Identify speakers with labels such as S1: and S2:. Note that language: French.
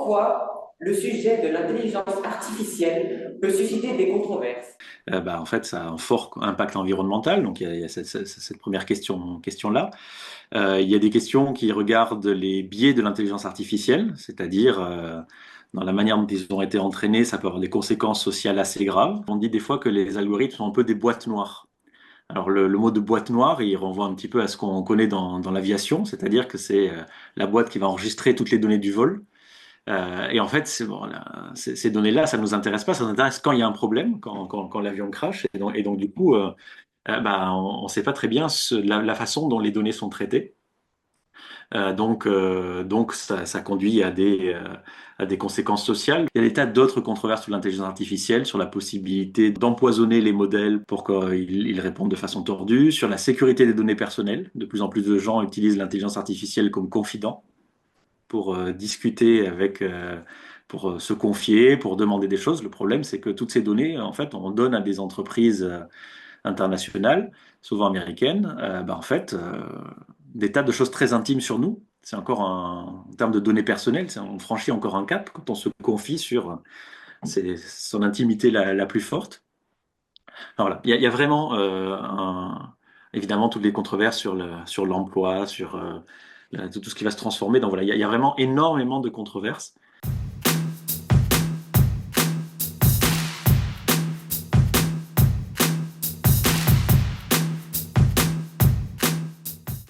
S1: pourquoi le sujet de l'intelligence artificielle peut susciter des controverses?
S2: En fait, ça a un fort impact environnemental. Donc, il y a cette première question-là. Il y a des questions qui regardent les biais de l'intelligence artificielle, c'est-à-dire dans la manière dont ils ont été entraînés, ça peut avoir des conséquences sociales assez graves. On dit des fois que les algorithmes sont un peu des boîtes noires. Alors, le mot de boîte noire, il renvoie un petit peu à ce qu'on connaît dans l'aviation, c'est-à-dire que c'est la boîte qui va enregistrer toutes les données du vol. Et en fait, bon, ces données-là, ça ne nous intéresse pas, ça nous intéresse quand il y a un problème, quand l'avion crash. Et donc, du coup, on ne sait pas très bien la façon dont les données sont traitées. Donc ça conduit à des conséquences sociales. Il y a des tas d'autres controverses sur l'intelligence artificielle, sur la possibilité d'empoisonner les modèles pour qu'ils répondent de façon tordue, sur la sécurité des données personnelles. De plus en plus de gens utilisent l'intelligence artificielle comme confident pour discuter pour se confier, pour demander des choses. Le problème, c'est que toutes ces données, en fait, on donne à des entreprises internationales, souvent américaines, en fait, des tas de choses très intimes sur nous. C'est encore en termes de données personnelles, on franchit encore un cap quand on se confie sur son intimité la plus forte. Alors voilà, il y a vraiment évidemment toutes les controverses sur l'emploi, sur tout ce qui va se transformer. Donc voilà, il y a vraiment énormément de controverses.